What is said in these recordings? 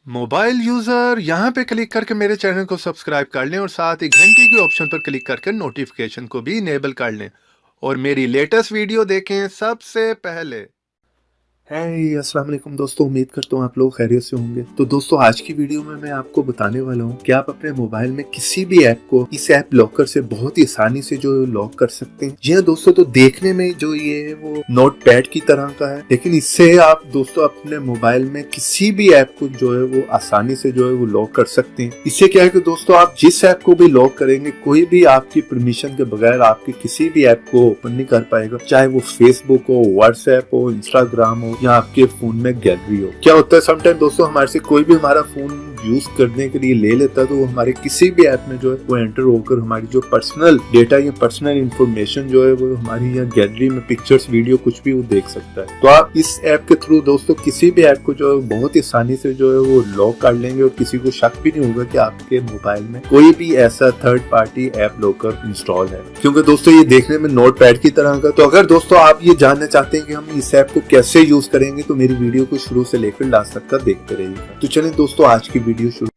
Mobile user यहाँ पे click करके मेरे चैनल को सब्सक्राइब कर लें और साथ ही घंटी के ऑप्शन पर क्लिक करके नोटिफिकेशन को भी इनेबल कर लें और मेरी लेटेस्ट वीडियो देखें सबसे पहले। अस्सलाम वालेकुम दोस्तों, उम्मीद करता हूँ आप लोग खैरियत से होंगे। तो दोस्तों आज की वीडियो में मैं आपको बताने वाला हूँ कि आप अपने मोबाइल में किसी भी ऐप को इस ऐप लॉकर से बहुत ही आसानी से जो लॉक कर सकते हैं। जी हाँ दोस्तों, तो देखने में जो ये है वो नोटपैड की तरह का है, लेकिन इससे आप दोस्तों अपने मोबाइल में किसी भी ऐप को जो है वो आसानी से जो है वो लॉक कर सकते हैं। इससे क्या है कि दोस्तों आप जिस ऐप को भी लॉक करेंगे कोई भी आपकी परमिशन के बगैर आपके किसी भी ऐप को ओपन नहीं कर पाएगा, चाहे वो फेसबुक हो, व्हाट्सएप हो, इंस्टाग्राम हो या आपके फोन में गैलरी हो। क्या होता है समटाइम दोस्तों हमारे से कोई भी हमारा फोन यूज करने के लिए ले लेता है तो वो हमारे किसी भी ऐप में जो है वो एंटर होकर हमारी जो पर्सनल डेटा या पर्सनल इंफॉर्मेशन जो है वो हमारी यहाँ गैलरी में पिक्चर्स, वीडियो कुछ भी वो देख सकता है। तो आप इस ऐप के थ्रू दोस्तों किसी भी ऐप को जो है बहुत ही आसानी से जो है वो लॉक कर लेंगे और किसी को शक भी नहीं होगा कि आपके मोबाइल में कोई भी ऐसा third party app locker install है, क्योंकि दोस्तों ये देखने में नोटपैड की तरह का। तो अगर दोस्तों आप ये जानना चाहते हैं कि हम इस ऐप को कैसे यूज करेंगे तो मेरी वीडियो को शुरू से लेकर लास्ट तक का देखते रहिएगा। तो चलें दोस्तों आज की वीडियो शुरू।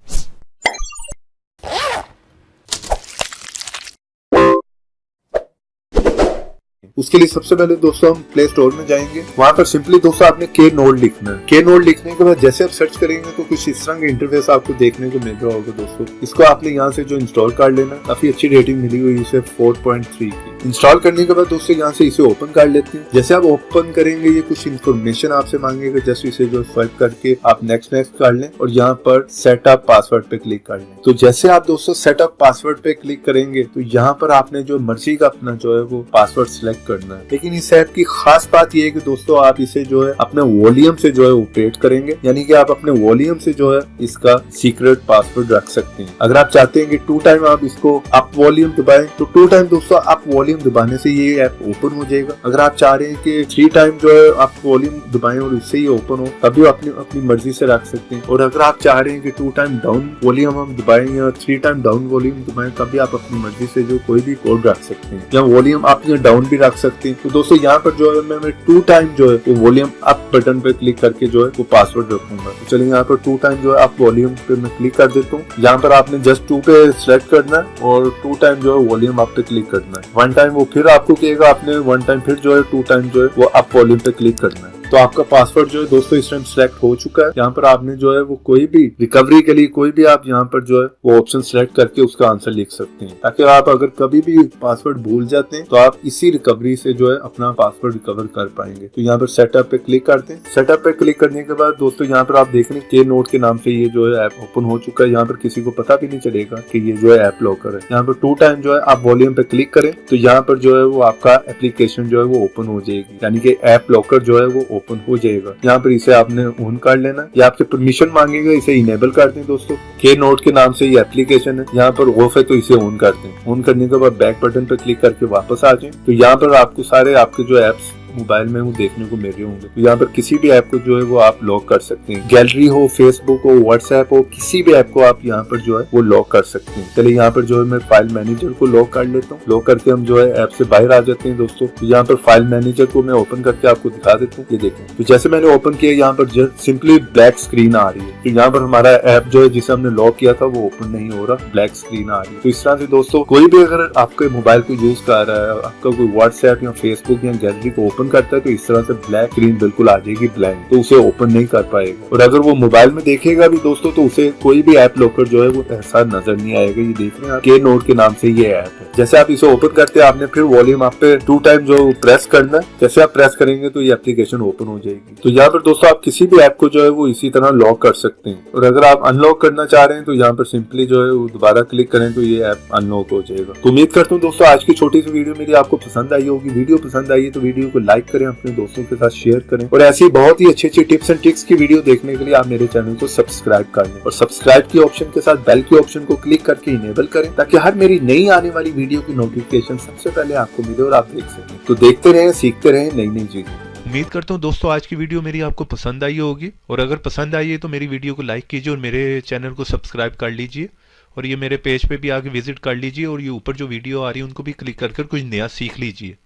उसके लिए सबसे पहले दोस्तों हम प्ले स्टोर में जाएंगे। वहां पर सिंपली दोस्तों आपने के नोड लिखना है। के नोड लिखने के बाद जैसे आप सर्च करेंगे तो कुछ इस तरह का इंटरफेस आपको देखने को मिल रहा होगा। दोस्तों इसको आपने यहाँ से जो इंस्टॉल कर लेना, काफी अच्छी रेटिंग मिली हुई इसे 4.3 की। इंस्टॉल करने के बाद दोस्तों यहाँ से इसे ओपन कर लेते हैं। जैसे आप ओपन करेंगे ये कुछ इन्फॉर्मेशन आपसे मांगेगा, जैसे इसे जो स्वाइप करके आप नेक्स्ट कर लें और यहाँ पर सेटअप पासवर्ड पे क्लिक कर लें। तो जैसे आप दोस्तों सेटअप पासवर्ड पे क्लिक करेंगे तो यहाँ पर आपने जो मर्जी का अपना जो है वो पासवर्ड सिलेक्ट करना है। लेकिन इस ऐप की खास बात ये है कि दोस्तों आप इसे जो है अपने वॉल्यूम से जो है ऑपरेट करेंगे, यानी कि आप अपने वॉल्यूम से जो है इसका सीक्रेट पासवर्ड रख सकते हैं। अगर आप चाहते हैं कि 2 टाइम आप इसको अप वॉल्यूम दबाएं तो 2 टाइम दोस्तों अप वॉल्यूम दबाने से ये ऐप ओपन हो जाएगा। अगर आप चाह रहे हैं कि 3 टाइम जो है आप वॉल्यूम दबाएं और उससे ही ओपन हो, तभी अपनी मर्जी से रख सकते हैं। और अगर आप चाह रहे हैं कि 2 टाइम डाउन वॉल्यूम हम दबाएं या 3 टाइम डाउन वॉल्यूम दबाएं, तभी आप अपनी मर्जी से जो कोई भी कोड रख सकते हैं या वॉल्यूम आप यहाँ डाउन भी रख सकते हैं। तो दोस्तों यहाँ पर जो है मैं 2 टाइम जो है वो वॉल्यूम अप बटन पे क्लिक करके जो है वो पासवर्ड रखूंगा। तो चलिए यहाँ पर 2 टाइम जो है अप वॉल्यूम पे मैं क्लिक कर देता हूँ। यहाँ पर आपने जस्ट 2 पे सिलेक्ट करना है और 2 टाइम जो है वॉल्यूम अप पे क्लिक करना है। 1 टाइम वो फिर आपको कहेगा, आपने 1 टाइम फिर जो है 2 टाइम जो है वो अप वॉल्यूम पे क्लिक करना है। तो आपका पासवर्ड जो है दोस्तों इस टाइम सिलेक्ट हो चुका है। यहाँ पर आपने जो है वो कोई भी रिकवरी के लिए कोई भी आप यहाँ पर जो है वो ऑप्शन सिलेक्ट करके उसका आंसर लिख सकते हैं, ताकि आप अगर कभी भी पासवर्ड भूल जाते हैं तो आप इसी रिकवरी से जो है अपना पासवर्ड रिकवर कर पाएंगे। तो यहाँ पर सेटअप पे क्लिक करते हैं। सेटअप पे क्लिक करने के बाद दोस्तों यहाँ पर आप देख रहे हैं के नोट के नाम से ये जो है ऐप ओपन हो चुका है। यहाँ पर किसी को पता भी नहीं चलेगा कि ये जो है ऐप लॉकर है। यहाँ पर 2 टाइम जो है आप वॉल्यूम पे क्लिक करें तो यहाँ पर जो है वो आपका एप्लीकेशन जो है वो ओपन हो जाएगी, यानी कि ऐप लॉकर जो है वो ओपन हो जाएगा। यहाँ पर इसे आपने ऑन कर लेना, ये आपसे परमिशन मांगेगा, इसे इनेबल कर दें। दोस्तों के नोट के नाम से ये एप्लीकेशन है, यहाँ पर ऑफ है तो इसे ऑन कर दें। ऑन करने के बाद बैक बटन पर क्लिक करके वापस आ जाएं। तो यहाँ पर आपको सारे आपके जो एप्स मोबाइल में वो देखने को मिल रहे होंगे। तो यहाँ पर किसी भी ऐप को जो है वो आप लॉक कर सकते हैं। गैलरी हो, फेसबुक हो, व्हाट्सएप हो, किसी भी ऐप को आप यहाँ पर जो है वो लॉक कर सकते हैं। चलिए यहाँ पर जो है मैं फाइल मैनेजर को लॉक कर लेता हूँ। लॉक करके हम जो है ऐप से बाहर आ जाते हैं। दोस्तों तो यहाँ पर फाइल मैनेजर को मैं ओपन करके आपको दिखा देता हूँ। ये देखें, तो जैसे मैंने ओपन किया यहाँ पर जस्ट सिंपली ब्लैक स्क्रीन आ रही है। तो यहाँ पर हमारा ऐप जो है जिसे हमने लॉक किया था वो ओपन नहीं हो रहा, ब्लैक स्क्रीन आ रही है। तो इस तरह से दोस्तों कोई भी अगर आपके मोबाइल को यूज कर रहा है, आपका कोई व्हाट्सएप या फेसबुक या गैलरी को ओपन करता है तो इस तरह से ब्लैक स्क्रीन बिल्कुल आ जाएगी ब्लैंक, तो उसे ओपन नहीं कर पाएगा। और अगर वो मोबाइल में देखेगा भी दोस्तों तो उसे कोई भी ऐप लॉकर जो है वो ऐसा नजर नहीं आएगा। ये देख रहे हैं के नोट के नाम से ये ऐप है। जैसे आप इसे ओपन करते हैं आपने फिर वॉल्यूम आप पे 2 टाइम जो प्रेस करना है। जैसे आप प्रेस करेंगे तो ये एप्लीकेशन ओपन हो जाएगी। तो यहाँ पर दोस्तों आप किसी भी ऐप को जो है वो इसी तरह लॉक कर सकते हैं। और अगर आप अनलॉक करना चाह रहे हैं तो यहाँ पर सिंपली जो है वो दोबारा क्लिक करें तो ये ऐप अनलॉक हो जाएगा। तो उम्मीद करता हूँ दोस्तों आज की छोटी सी वीडियो मेरी आपको पसंद आई होगी। वीडियो पसंद आई है तो वीडियो को लाइक करें, अपने दोस्तों के साथ शेयर करें और ऐसी बहुत ही अच्छी टिप्स एंड ट्रिक्स की वीडियो देखने के लिए आप मेरे चैनल को सब्सक्राइब कर लें और सब्सक्राइब की ऑप्शन के साथ बेल के ऑप्शन को क्लिक करके इनेबल करें, ताकि हर मेरी नई आने वाली वीडियो की नोटिफिकेशन सबसे पहले आपको मिले और आप देख सकें। तो देखते रहें, सीखते रहें नई नई चीजें। उम्मीद करता हूँ दोस्तों आज की वीडियो मेरी आपको पसंद आई होगी, और अगर पसंद आई है तो मेरी वीडियो को लाइक कीजिए और मेरे चैनल को सब्सक्राइब कर लीजिए और ये मेरे पेज पे भी आके विजिट कर लीजिए और ये ऊपर जो वीडियो आ रही है उनको भी क्लिक कर कुछ नया सीख लीजिए।